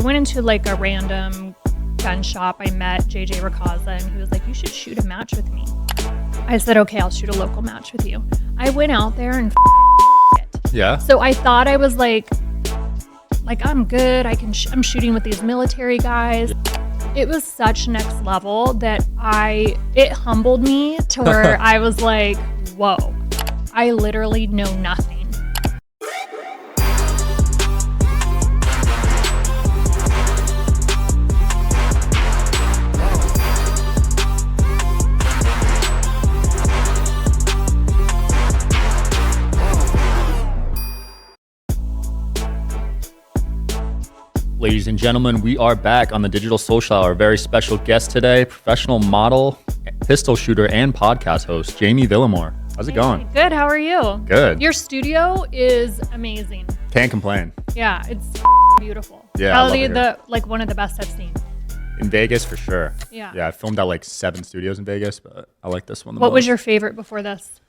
Went into like a random gun shop. I met JJ Rakaza and he was like, you should shoot a match with me. I said, okay, I'll shoot a local match with you. I went out there and it. Yeah. So I thought I was like I'm good. I'm shooting with these military guys. It was such next level that it humbled me to where I was like, whoa, I literally know nothing. Ladies and gentlemen, we are back on the Digital Social Hour. Very special guest today, professional model, pistol shooter, and podcast host, Jaime Villamor. How's it going? Good. How are you? Good. Your studio is amazing. Can't complain. Yeah, it's beautiful. Yeah, Probably one of the best I've seen. In Vegas, for sure. Yeah. Yeah, I filmed at like 7 studios in Vegas, but I like this one the most. What was your favorite before this?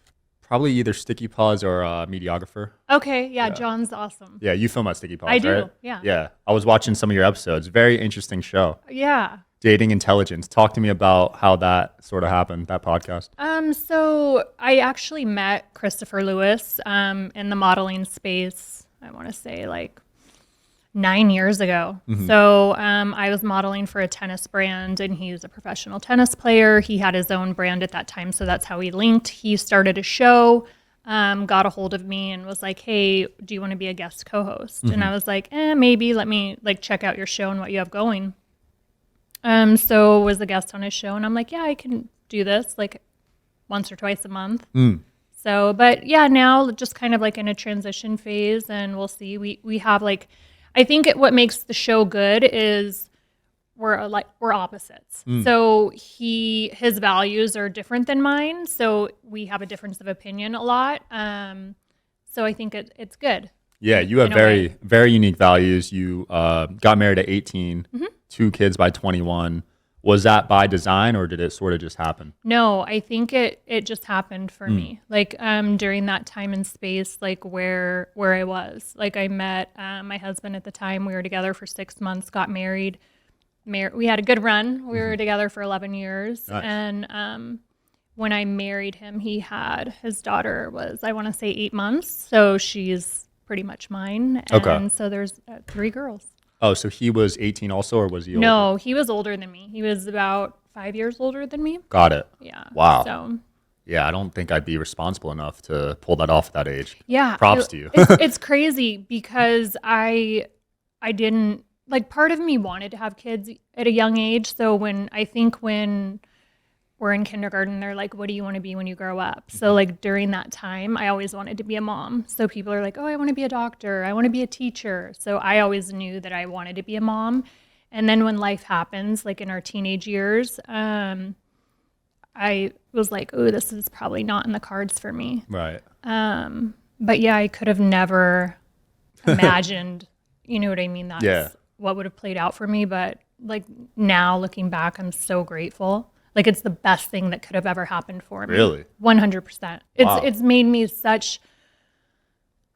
Probably either Sticky Paws or Mediographer. Okay, yeah, John's awesome. Yeah, you film at Sticky Paws, I do, right? yeah. Yeah, I was watching some of your episodes. Very interesting show. Yeah. Dating Intelligence. Talk to me about how that sort of happened, that podcast. So I actually met Christopher Lewis in the modeling space, I want to say like 9 years ago. Mm-hmm. So I was modeling for a tennis brand and he was a professional tennis player. He had his own brand at that time. So that's how we linked. He started a show, got a hold of me and was like, hey, do you want to be a guest co-host? Mm-hmm. And I was like, maybe let me like check out your show and what you have going. So was a guest on his show and I'm like, yeah, I can do this like once or twice a month. So, but yeah, now just kind of like in a transition phase and we'll see. We have like, I think what makes the show good is we're opposites. So his values are different than mine. So we have a difference of opinion a lot. So I think it's good. Yeah, you have very, very unique values. You got married at 18, 2 kids by 21. Was that by design or did it sort of just happen? No, I think it just happened for me. Like during that time and space, like where I was. Like I met my husband at the time. We were together for 6 months, got married. We had a good run. We were together for 11 years. Nice. And when I married him, his daughter was, I want to say 8 months. So she's pretty much mine. And so there's 3 girls. Oh, so he was 18 also, or was he older? No, he was older than me. He was about 5 years older than me. Got it. Yeah. Wow. So. Yeah, I don't think I'd be responsible enough to pull that off at that age. Yeah. Props to you. It's crazy because I didn't, like part of me wanted to have kids at a young age. So when we're in kindergarten, they're like, what do you want to be when you grow up? So like during that time, I always wanted to be a mom. So people are like, oh, I want to be a doctor. I want to be a teacher. So I always knew that I wanted to be a mom. And then when life happens, like in our teenage years, I was like, oh, this is probably not in the cards for me. Right. But yeah, I could have never imagined, you know what I mean? That's what would have played out for me. But like now looking back, I'm so grateful. Like it's the best thing that could have ever happened for me. Really? 100%. Wow. It's made me such,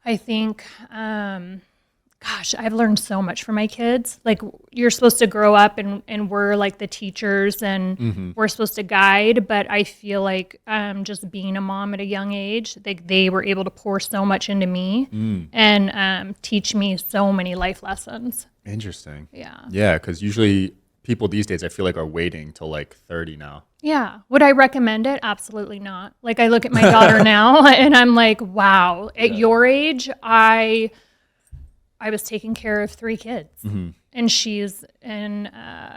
I think, gosh, I've learned so much from my kids. Like you're supposed to grow up and we're like the teachers and we're supposed to guide. But I feel like just being a mom at a young age, they were able to pour so much into me and teach me so many life lessons. Interesting. Yeah. Yeah, because usually people these days, I feel like, are waiting till like 30 now. Yeah. Would I recommend it? Absolutely not. Like I look at my daughter now and I'm like, wow, at your age, I was taking care of 3 kids and she's in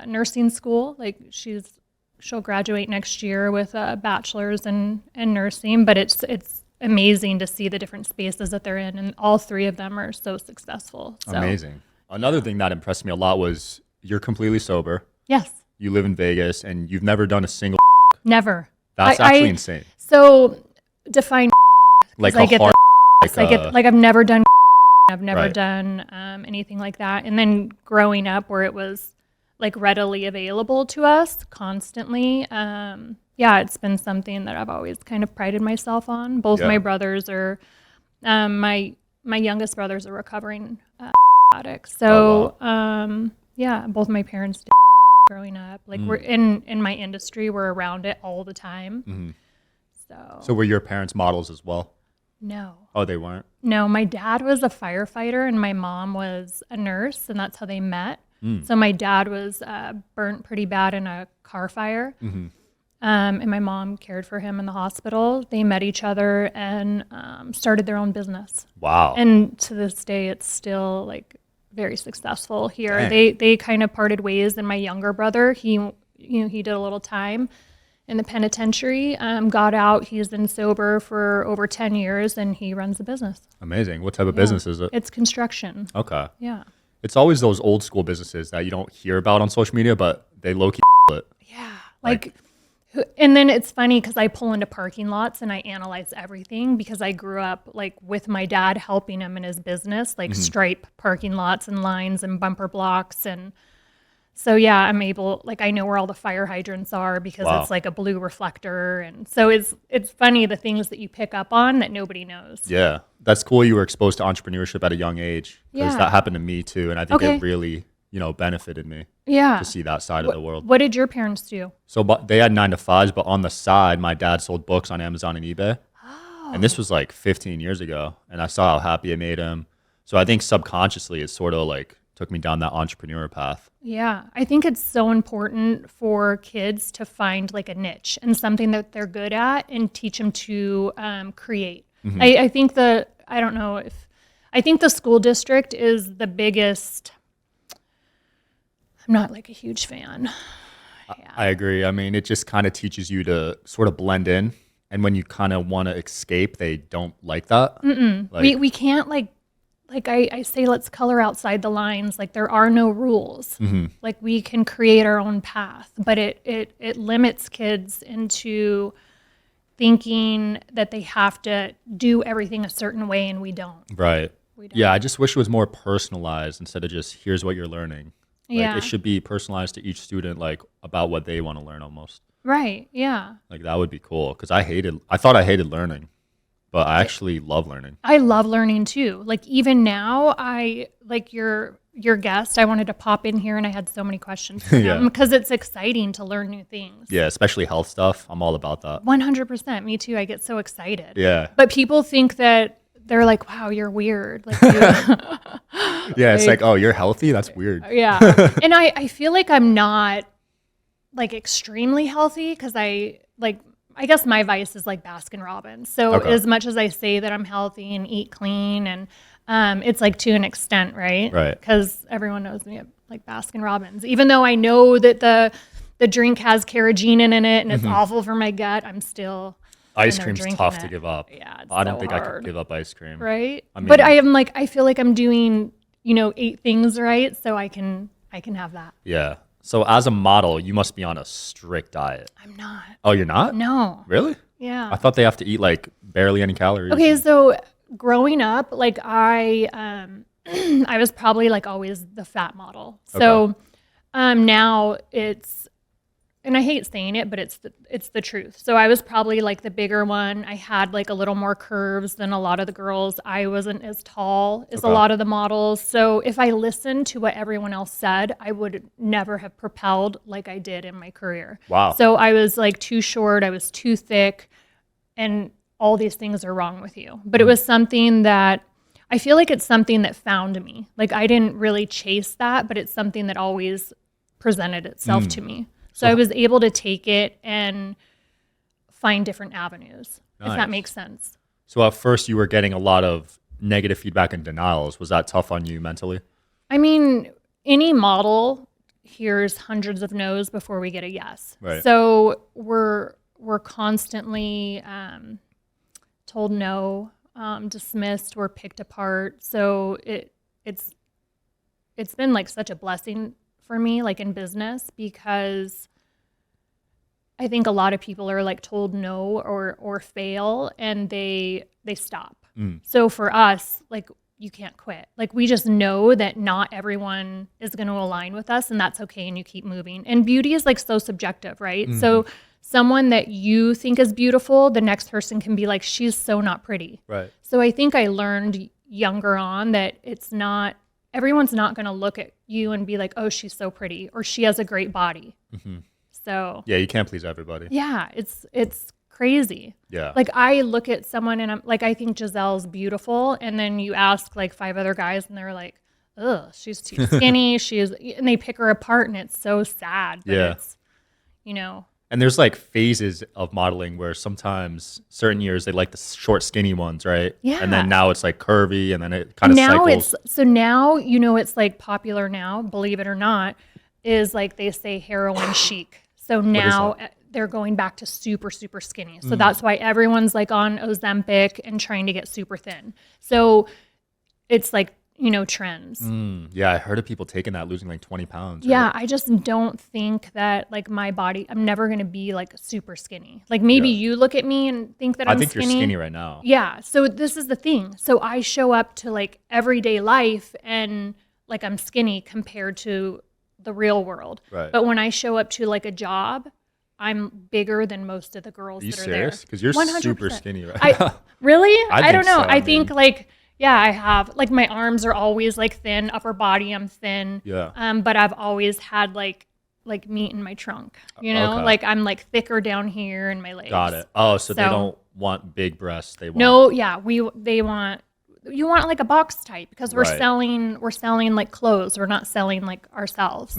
nursing school. Like she'll graduate next year with a bachelor's in nursing, but it's amazing to see the different spaces that they're in. And all 3 of them are so successful. So. Amazing. Another thing that impressed me a lot was you're completely sober. Yes. You live in Vegas and you've never done a single. Never. That's actually insane. So define like I a get hard, I've never done I've never done anything like that. And then growing up where it was like readily available to us constantly, it's been something that I've always kind of prided myself on. Both my brothers are my youngest brother's a recovering addict. So Yeah, both my parents did growing up. Like we're in my industry, we're around it all the time. So were your parents models as well? No. Oh, they weren't? No, my dad was a firefighter and my mom was a nurse, and that's how they met. So my dad was burnt pretty bad in a car fire. And my mom cared for him in the hospital. They met each other and started their own business. Wow. And to this day, it's still like very successful here. Dang. They kind of parted ways. And my younger brother, he did a little time in the penitentiary, got out. He's been sober for over 10 years, and he runs a business. Amazing. What type of business is it? It's construction. Okay. Yeah. It's always those old school businesses that you don't hear about on social media, but they low-key it. Yeah. And then it's funny because I pull into parking lots and I analyze everything because I grew up like with my dad helping him in his business, like stripe parking lots and lines and bumper blocks. And so, yeah, I'm able, like, I know where all the fire hydrants are because it's like a blue reflector. And so it's funny the things that you pick up on that nobody knows. Yeah. That's cool you were exposed to entrepreneurship at a young age. Because that happened to me too. And I think it really, benefited me to see that side of the world. What did your parents do? So they had 9-to-5s, but on the side, my dad sold books on Amazon and eBay. Oh. And this was like 15 years ago. And I saw how happy it made him. So I think subconsciously it sort of like took me down that entrepreneur path. Yeah, I think it's so important for kids to find like a niche and something that they're good at and teach them to create. I think I think the school district is the biggest. I'm not like a huge fan. Yeah. I agree. I mean, it just kind of teaches you to sort of blend in. And when you kind of want to escape, they don't like that. We can't like I say, let's color outside the lines. Like there are no rules. Like we can create our own path, but it limits kids into thinking that they have to do everything a certain way, and we don't. Right. Yeah, I just wish it was more personalized instead of just here's what you're learning. Like it should be personalized to each student, like about what they want to learn almost. Right. Yeah. Like that would be cool because I thought I hated learning, but I actually love learning. I love learning too. Like even now, I like your guest. I wanted to pop in here and I had so many questions for him because it's exciting to learn new things. Yeah, especially health stuff. I'm all about that. 100%. Me too. I get so excited. Yeah. But people think that they're like, wow, you're weird. Like, yeah, it's like, oh, you're healthy? That's weird. Yeah. And I feel like I'm not like extremely healthy because I guess my vice is like Baskin Robbins. So as much as I say that I'm healthy and eat clean and it's like to an extent, right? Right. Because everyone knows me at like Baskin Robbins. Even though I know that the drink has carrageenan in it and it's awful for my gut, I'm still ice cream's tough to give up. Yeah, it's I don't so think I hard. could give up ice cream. Right? I mean, but I feel like I'm doing, 8 things right, so I can have that. Yeah. So as a model, you must be on a strict diet. I'm not. Oh, you're not? No. Really? Yeah. I thought they have to eat like barely any calories. Okay, so growing up, like I was probably like always the fat model. So now it's, and I hate saying it, but it's the truth. So I was probably like the bigger one. I had like a little more curves than a lot of the girls. I wasn't as tall as a lot of the models. So if I listened to what everyone else said, I would never have propelled like I did in my career. Wow. So I was like too short, I was too thick, and all these things are wrong with you. But it was something that I feel like it's something that found me. Like I didn't really chase that, but it's something that always presented itself to me. So I was able to take it and find different avenues, if that makes sense. So at first you were getting a lot of negative feedback and denials. Was that tough on you mentally? I mean, any model hears hundreds of no's before we get a yes. Right. So we're constantly told no, dismissed, or picked apart. So it's been like such a blessing for me, like in business, because I think a lot of people are like told no or fail and they stop. So for us, like you can't quit. Like we just know that not everyone is going to align with us, and that's okay, and you keep moving. And beauty is like so subjective, right? So someone that you think is beautiful, the next person can be like, she's so not pretty. Right. So I think I learned younger on that it's not everyone's not going to look at you and be like, oh, she's so pretty or she has a great body. So Yeah, you can't please everybody. yeah, it's crazy. Yeah. Like I look at someone and I'm like, I think Giselle's beautiful. And then you ask like 5 other guys and they're like, ugh, she's too skinny. And they pick her apart and it's so sad. But Yeah. it's, you know. And there's like phases of modeling where sometimes certain years they like the short, skinny ones, right? Yeah. And then now it's like curvy and then it kind of Now cycles. now, it's like popular now, believe it or not, is like they say heroin chic. So now they're going back to super, super skinny. So that's why everyone's like on Ozempic and trying to get super thin. So it's like, trends. Yeah, I heard of people taking that, losing like 20 pounds. Right? Yeah, I just don't think that like my body, I'm never going to be like super skinny. Like maybe you look at me and think that I'm I think skinny. you're skinny right now. Yeah. So this is the thing. So I show up to like everyday life and like I'm skinny compared to the real world. Right. But when I show up to like a job, I'm bigger than most of the girls Are you that are serious? there. Because you're 100%. super skinny right now. Really? I don't think know. so. I think like, yeah, I have like my arms are always like thin, upper body I'm thin. Yeah. But I've always had like meat in my trunk, Okay. like I'm like thicker down here in my legs. Got it. Oh, so they don't want big breasts. They want you want like a box type because we're Right. selling like clothes. We're not selling like ourselves.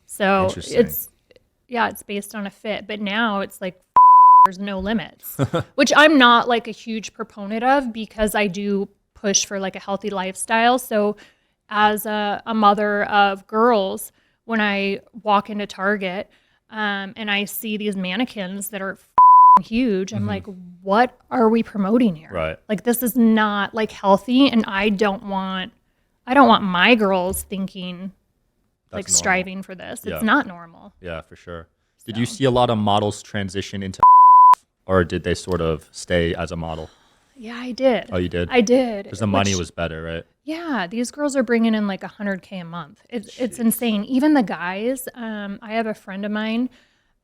So Interesting. it's based on a fit. But now it's like there's no limits, which I'm not like a huge proponent of because I do push for like a healthy lifestyle. So as a mother of girls, when I walk into Target and I see these mannequins that are huge, I'm like, what are we promoting here? Right. Like this is not like healthy, and I don't want my girls thinking like That's normal. striving for this. Yeah. It's not normal. Yeah, for sure. Did you see a lot of models transition into or did they sort of stay as a model? Yeah, I did. Oh, you did? I did. Because the money was better, right? Yeah, these girls are bringing in like $100K a month. It's insane. Even the guys. I have a friend of mine,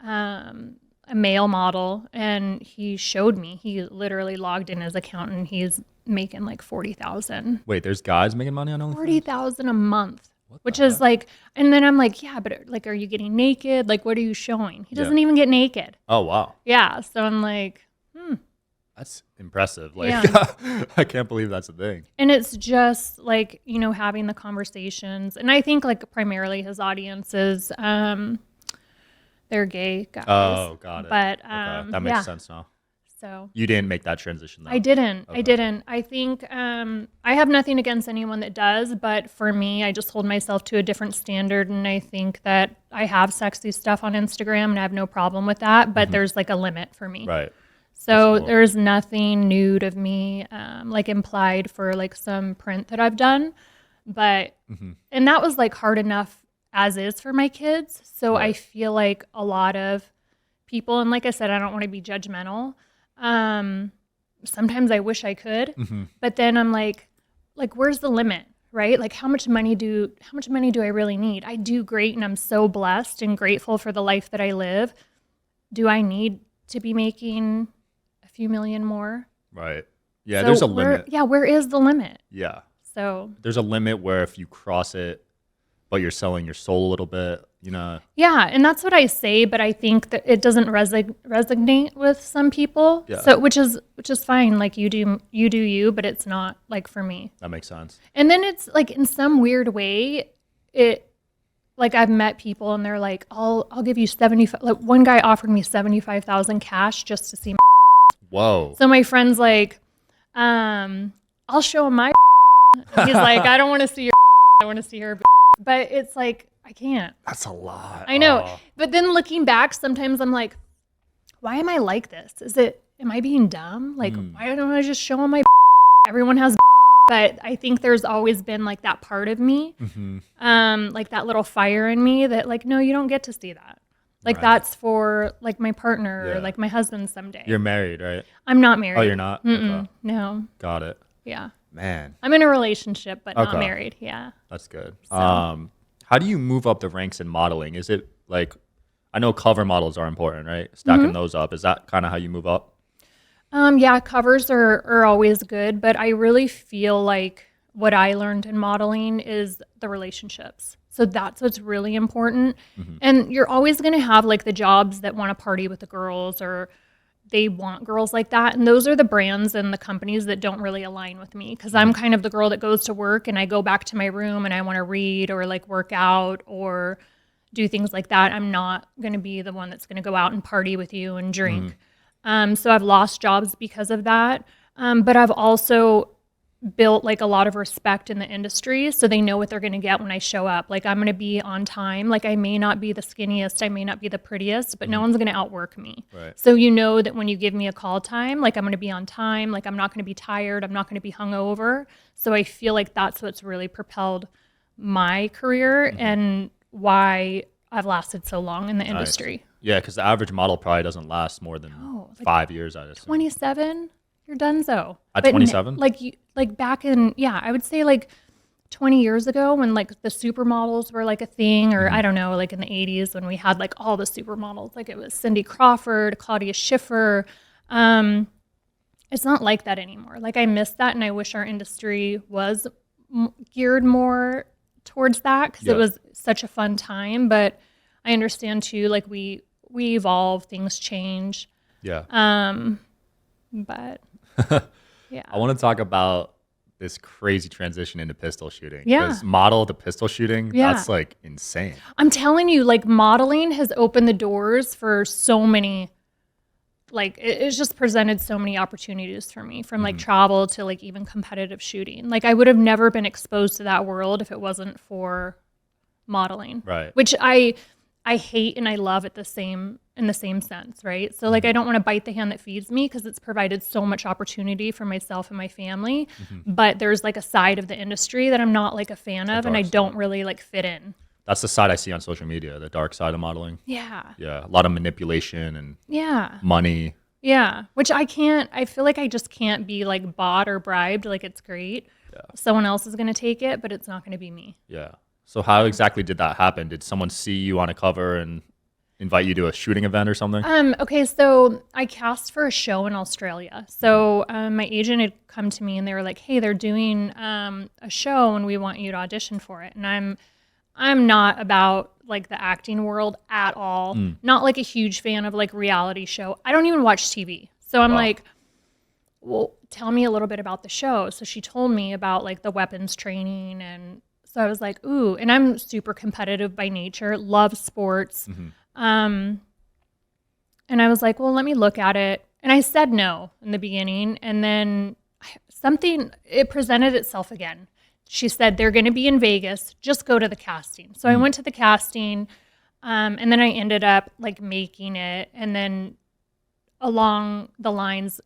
a male model, and he showed me. He literally logged in his account and he's making like 40,000. Wait, there's guys making money on OnlyFans? 40,000 a month, which is like. And then I'm like, yeah, but like, are you getting naked? Like, what are you showing? He doesn't even get naked. Oh, wow. Yeah, so I'm like. That's impressive. Like, Yeah. I can't believe that's a thing. And it's just like, having the conversations. And I think like primarily his audience is, they're gay guys. Oh, got it. But Okay. That makes sense now. So You didn't make that transition, though. I didn't. Okay. I didn't. I think I have nothing against anyone that does. But for me, I just hold myself to a different standard. And I think that I have sexy stuff on Instagram and I have no problem with that. But there's like a limit for me. Right. So cool. there's nothing nude of me, like implied for like some print that I've done, but and that was like hard enough as is for my kids. So I feel like a lot of people, and like I said, I don't want to be judgmental. Sometimes I wish I could, but then I'm like, where's the limit, right? Like how much money do I really need? I do great, and I'm so blessed and grateful for the life that I live. Do I need to be making a few million more? Right. Yeah, So there's a limit. Where is the limit? Yeah. So There's a limit where if you cross it, but you're selling your soul a little bit, yeah, and that's what I say, but I think that it doesn't resonate with some people. Yeah. So which is fine. Like you do you, but it's not like for me. That makes sense. And then it's like in some weird way, like I've met people and they're like, I'll give you 75. Like one guy offered me 75,000 cash just to see my. Whoa. So my friend's like, I'll show him my. He's like, I don't want to see your. I want to see her. But it's like, I can't. That's a lot. I know. Oh. But then looking back, sometimes I'm like, why am I like this? Am I being dumb? Like, why don't I just show him my. Everyone has. But I think there's always been like that part of me, like that little fire in me that like, no, you don't get to see that. Like that's for like my partner or like my husband someday. You're married, right? I'm not married. Oh, you're not? Okay. No. Got it. Yeah. Man, I'm in a relationship, but not Okay. married. Yeah. that's good. So. How do you move up the ranks in modeling? Is it like, I know cover models are important, right? Stacking those up. Is that kind of how you move up? Yeah, covers are always good, but I really feel like what I learned in modeling is the relationships. So that's what's really important. And you're always going to have like the jobs that want to party with the girls, or they want girls like that. And those are the brands and the companies that don't really align with me, because I'm kind of the girl that goes to work and I go back to my room and I want to read or like work out or do things like that. I'm not going to be the one that's going to go out and party with you and drink. So I've lost jobs because of that. But I've also built like a lot of respect in the industry, so they know what they're going to get when I show up. Like, I'm going to be on time. Like, I may not be the skinniest, I may not be the prettiest, but no one's going to outwork me. Right. So you know that when you give me a call time, like, I'm going to be on time. Like, I'm not going to be tired. I'm not going to be hungover. So I feel like that's what's really propelled my career and why I've lasted so long in the industry. Yeah, because the average model probably doesn't last more than 5 years, I'd assume. 27, you're donezo. At 27? Like back in, I would say like 20 years ago when like the supermodels were like a thing, or I don't know, like in the 80s when we had like all the supermodels, like it was Cindy Crawford, Claudia Schiffer. It's not like that anymore. Like, I miss that, and I wish our industry was geared more towards that, because it was such a fun time. But I understand too, like we evolve, things change. Yeah. But yeah. I want to talk about this crazy transition into pistol shooting. Yeah. Because model to pistol shooting, that's like insane. I'm telling you, like, modeling has opened the doors for so many, like, it's just presented so many opportunities for me, from like travel to like even competitive shooting. Like, I would have never been exposed to that world if it wasn't for modeling. Right. Which I hate and I love in the same sense, right? So like, I don't want to bite the hand that feeds me, because it's provided so much opportunity for myself and my family. But there's like a side of the industry that I'm not like a fan of, and I don't really like fit in. That's the side I see on social media, the dark side of modeling. Yeah. Yeah. A lot of manipulation and money. Yeah. Which I feel like I just can't be like bought or bribed. Like, it's great. Yeah. Someone else is going to take it, but it's not going to be me. Yeah. So how exactly did that happen? Did someone see you on a cover and invite you to a shooting event or something? Okay, so I cast for a show in Australia. So my agent had come to me and they were like, "Hey, they're doing a show and we want you to audition for it." And I'm not about like the acting world at all. Not like a huge fan of like reality show. I don't even watch TV. So I'm like, "Well, tell me a little bit about the show." So she told me about like the weapons training, and so I was like, ooh, and I'm super competitive by nature, love sports. And I was like, well, let me look at it. And I said no in the beginning. And then it presented itself again. She said, they're going to be in Vegas. Just go to the casting. So I went to the casting, and then I ended up like making it. And then along the lines,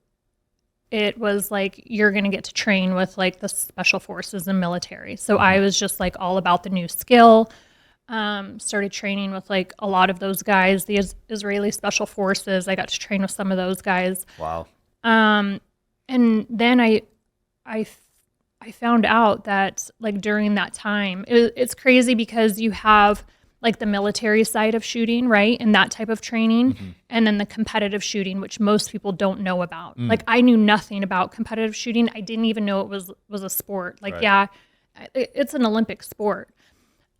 it was like, you're going to get to train with like the special forces and military. So I was just like all about the new skill. Started training with like a lot of those guys, the Israeli special forces. I got to train with some of those guys. Wow. And then I found out that like during that time, it's crazy because you have like the military side of shooting, right? And that type of training. And then the competitive shooting, which most people don't know about. Like, I knew nothing about competitive shooting. I didn't even know it was a sport. Like, it's an Olympic sport.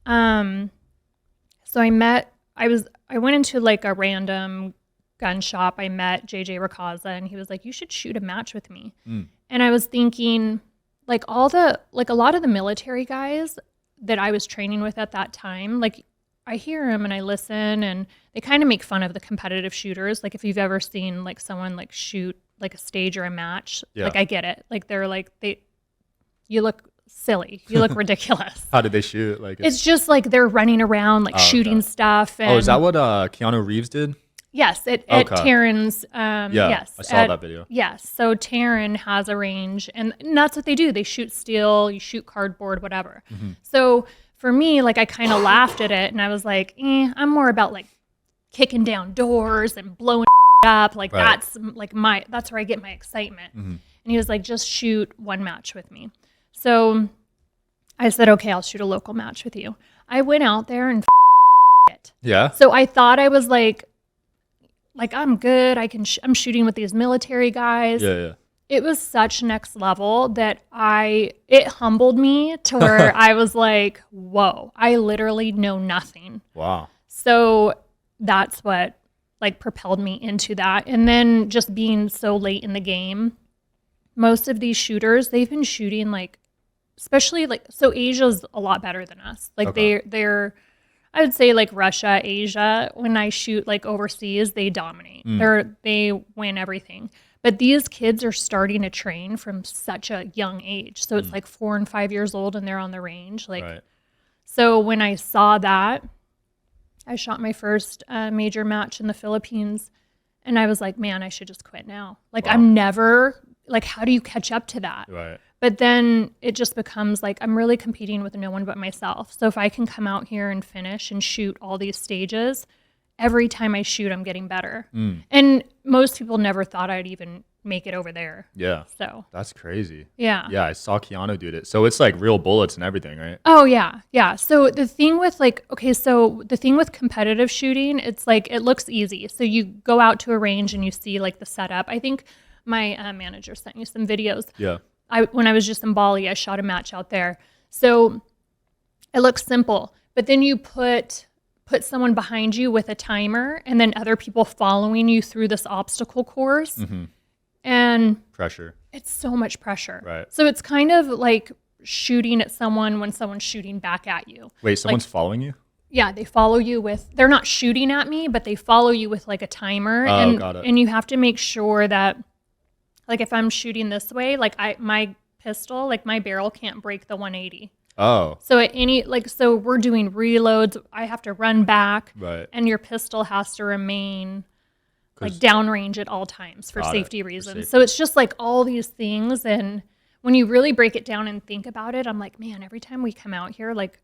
So I went into like a random gun shop. I met JJ Rakaza, and he was like, "You should shoot a match with me." And I was thinking, like, a lot of the military guys that I was training with at that time, like, I hear them and I listen, and they kind of make fun of the competitive shooters. Like, if you've ever seen like someone like shoot like a stage or a match, like, I get it. Like, they're like, you look silly. You look ridiculous. How did they shoot? Like, it's just like they're running around like shooting stuff. And, is that what Keanu Reeves did? Yes, at Terran's. Yes, I saw that video. Yes, so Terran has a range, and that's what they do. They shoot steel, you shoot cardboard, whatever. So for me, like, I kind of laughed at it, and I was like, I'm more about like kicking down doors and blowing up. Like, that's like that's where I get my excitement. And he was like, just shoot one match with me. So I said, okay, I'll shoot a local match with you. I went out there and it. Yeah. So I thought I was like I'm good. I'm shooting with these military guys. Yeah. it was such next level that it humbled me to where I was like, whoa, I literally know nothing. Wow. So that's what like propelled me into that. And then just being so late in the game, most of these shooters, they've been shooting like, especially like, so Asia's a lot better than us. Like Okay. they're I would say like Russia, Asia, when I shoot like overseas, they dominate. They win everything. But these kids are starting to train from such a young age. So it's like 4 and 5 years old and they're on the range. Like, Right. so when I saw that, I shot my first major match in the Philippines and I was like, man, I should just quit now. Like, Wow. I'm never, like, how do you catch up to that? Right. But then it just becomes like I'm really competing with no one but myself. So if I can come out here and finish and shoot all these stages, every time I shoot, I'm getting better. And most people never thought I'd even make it over there. Yeah. So, That's crazy. yeah. Yeah, I saw Keanu do it. So it's like real bullets and everything, right? Oh, yeah. Yeah. So the thing with like, okay, so the thing with competitive shooting, it's like it looks easy. So you go out to a range and you see like the setup. I think my manager sent you some videos. Yeah. When I was just in Bali, I shot a match out there. So it looks simple, but then you put someone behind you with a timer and then other people following you through this obstacle course. And Pressure. it's so much pressure. Right. So it's kind of like shooting at someone when someone's shooting back at you. Wait, someone's following you? Yeah, they follow you with, they're not shooting at me, but they follow you with like a timer. Oh, and, got it. And you have to make sure that, like if I'm shooting this way, like my pistol, like my barrel can't break the 180. Oh. So at any, like, so we're doing reloads. I have to run back. Right. And your pistol has to remain like 'Cause- downrange at all times for Got it, safety for reasons. safety. So it's just like all these things. And when you really break it down and think about it, I'm like, man, every time we come out here, like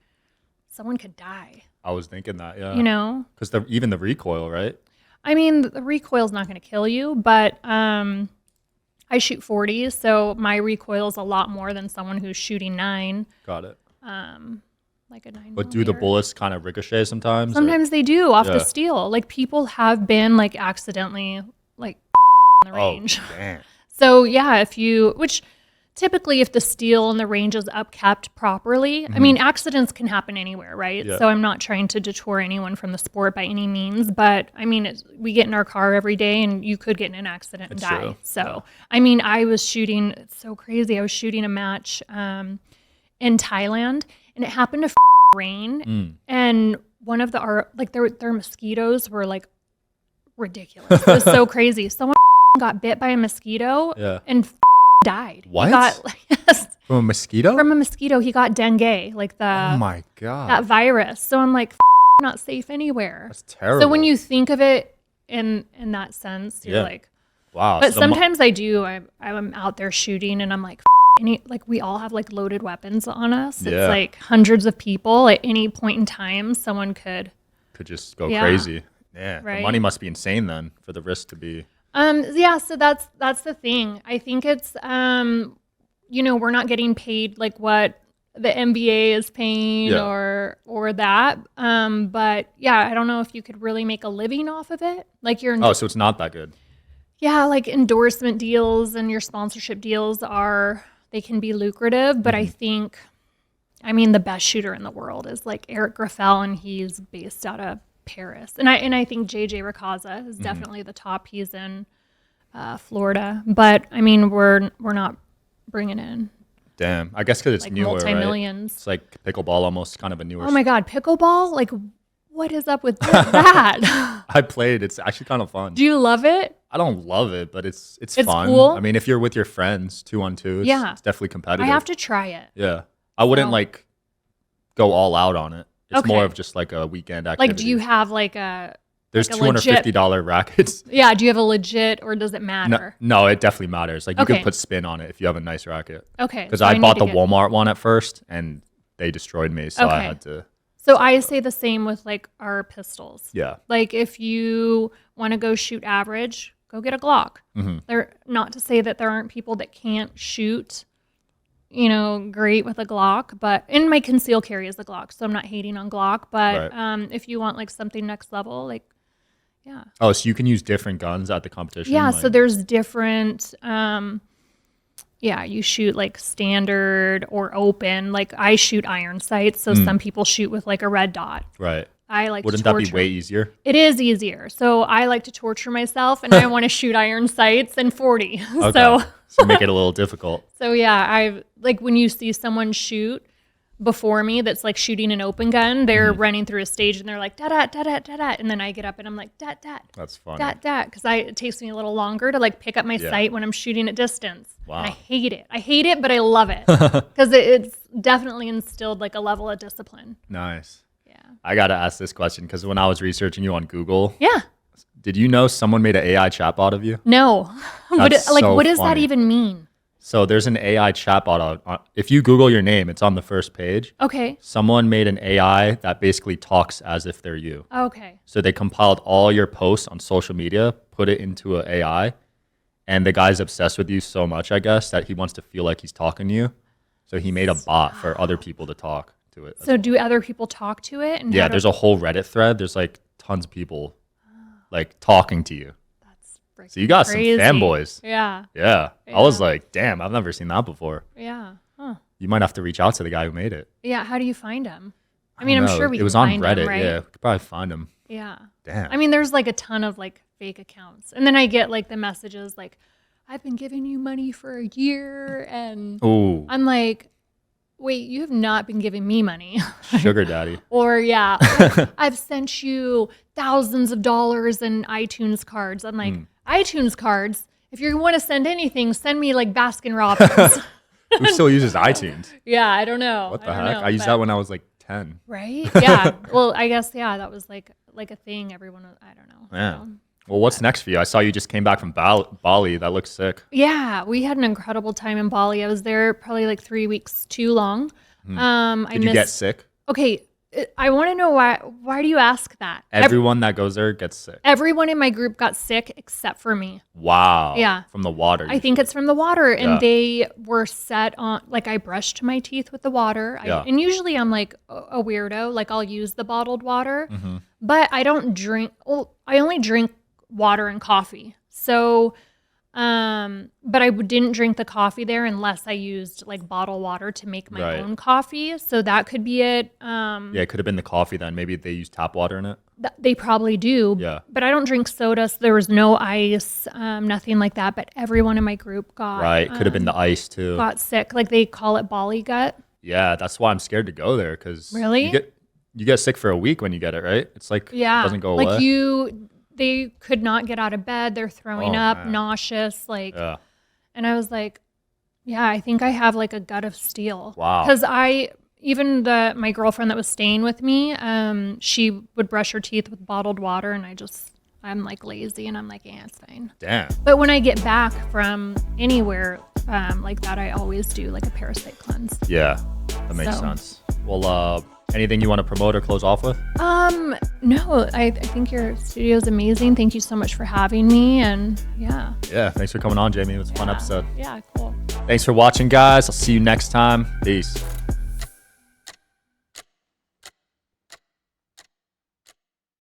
someone could die, I was thinking that, yeah. you know? Because even the recoil, right? I mean, the recoil's not going to kill you, but I shoot 40s, so my recoil is a lot more than someone who's shooting 9, Got it. like a 9 But do the millimeter. bullets kind of ricochet sometimes? or- Sometimes they do off Yeah. the steel. Like people have been like accidentally like on the range. Oh, damn. So yeah, which typically if the steel and the range is upkept properly, I mean, accidents can happen anywhere, right? Yeah. So I'm not trying to detour anyone from the sport by any means, but I mean, we get in our car every day and you could get in an accident and That's die. true. So, I mean, I was shooting, it's so crazy. I was shooting a match in Thailand and it happened to rain and one of their mosquitoes were like ridiculous. It was so crazy. Someone got bit by a mosquito Yeah. and died. What? He got, yes, From a mosquito? from a mosquito. He got dengue, like Oh my God. that virus. So I'm like, not safe anywhere. That's terrible. So when you think of it in that sense, you're Yeah. like, Wow. but so the mo- sometimes I do. I'm out there shooting and I'm like, like we all have like loaded weapons on us. Yeah. It's like hundreds of people at any point in time. Someone could. could just go Yeah. crazy. Yeah. The Right. money must be insane then for the risk to be. Yeah. So that's the thing. I think it's we're not getting paid like what the NBA is paying Yeah. or that. But yeah, I don't know if you could really make a living off of it. Like Oh, so it's not that good. yeah, like endorsement deals and your sponsorship deals they can be lucrative, but I think, I mean, the best shooter in the world is like Eric Graffel, and he's based out of Paris. And I think JJ Racaza is definitely the top. He's in Florida, but I mean, we're not bringing in Damn. I guess because it's like newer, right? multi-millions. It's like pickleball, almost kind of a newer. Oh my God, pickleball! Like, what is up with that? I played. It's actually kind of fun. Do you love it? I don't love it, but it's It's fun. cool? I mean, if you're with your friends, 2-on-2, Yeah. it's definitely competitive. I have to try it. Yeah. I wouldn't So- like go all out on it. It's more Okay. of just like a weekend activity. Like, do you have like a There's like a legit- $250 rackets. Yeah, do you have a legit or does it No, matter? no, it definitely matters. Like you Okay. can put spin on it if you have a nice racket. Okay. Because so I need bought to the get- Walmart one at first and they destroyed me, so I Okay. had to. So I say the same with like our pistols. Yeah. Like if you want to go shoot average, go get a Glock. They're not to say that there aren't people that can't shoot, great with a Glock, but in my conceal carry is the Glock, so I'm not hating on Glock. But if you want like something next level, like yeah. Oh, so you can use different guns at the competition? Yeah, like- so there's different yeah, you shoot like standard or open. Like I shoot iron sights, so some people shoot with like a red dot. Right. I like Wouldn't to that torture. be way easier? It is easier. So I like to torture myself, and I want to shoot iron sights and 40. Okay. So make it a little difficult. So yeah, I like when you see someone shoot before me that's like shooting an open gun, they're running through a stage and they're like da da da da da da, and then I get up and I'm like da da. That's funny. Da da, because it takes me a little longer to like pick up my sight when I'm shooting at distance. Wow. And I hate it, but I love it because it's definitely instilled like a level of discipline. Nice. Yeah. I got to ask this question because when I was researching you on Google, Yeah. did you know someone made an AI chatbot of you? No. What That's what does that funny. even mean? So there's an AI chatbot. If you Google your name, it's on the first page. Okay. Someone made an AI that basically talks as if they're you. Okay. So they compiled all your posts on social media, put it into an AI, and the guy's obsessed with you so much, I guess, that he wants to feel like he's talking to you. So he made a bot for other people to talk to it. So do other people talk to it? And Yeah, there's a whole Reddit thread. There's like tons of people like talking to you. So you got crazy. some fanboys. Yeah. Yeah. I was like, damn, I've never seen that before. Yeah. Huh. You might have to reach out to the guy who made it. Yeah. How do you find him? I mean, don't I'm know. sure we It can was on find Reddit. him, right? Yeah, we could probably find him. Yeah. Damn. I mean, there's like a ton of like fake accounts. And then I get like the messages like, I've been giving you money for a year. And Ooh, I'm like, wait, you have not been giving me money. sugar daddy. Or yeah, I've sent you thousands of dollars in iTunes cards. I'm like, iTunes cards? If you want to send anything, send me like Baskin Robbins. Who still uses iTunes? Yeah, I don't know. What the I don't heck? know, I used but- that when I was like 10. Right? Yeah. Well, I guess, yeah, that was like a thing. Everyone, I don't know. Yeah. So, Well, what's next for you? I saw you just came back from Bali. That looks sick. yeah, we had an incredible time in Bali. I was there probably like 3 weeks too long. Did you get sick? Okay, I want to know why. Why do you ask that? Everyone that goes there gets sick. Everyone in my group got sick except for me. Wow. Yeah. From the water. I think it's from the water, and Yeah. they were set on, like, I brushed my teeth with the water. Yeah. And usually I'm like a weirdo, like I'll use the bottled water, Mm-hmm. but I don't drink, well, I only drink water and coffee. So, but I didn't drink the coffee there unless I used like bottled water to make my Right. own coffee. So that could be it. Yeah, it could have been the coffee then. Maybe they use tap water in it. They probably do. Yeah. But I don't drink soda, so there was no ice, nothing like that. But everyone in my group got Right. Could have been the ice too. got sick. Like they call it Bali gut. Yeah, that's why I'm scared to go there because Really? you get sick for a week when you get it, right? It's like Yeah. it doesn't go like away. they could not get out of bed. They're throwing Oh, up, man. nauseous. Like, Yeah. and I was like, yeah, I think I have like a gut of steel. Wow. Because even my girlfriend that was staying with me, she would brush her teeth with bottled water, and I'm like lazy, and I'm like, yeah, it's fine. Damn. But when I get back from anywhere like that, I always do like a parasite cleanse. Yeah, that makes So. sense. Well, anything you want to promote or close off with? No, I think your studio is amazing. Thank you so much for having me, and yeah. Yeah, thanks for coming on, Jamie. It was a fun episode. Yeah, cool. Thanks for watching, guys. I'll see you next time. Peace.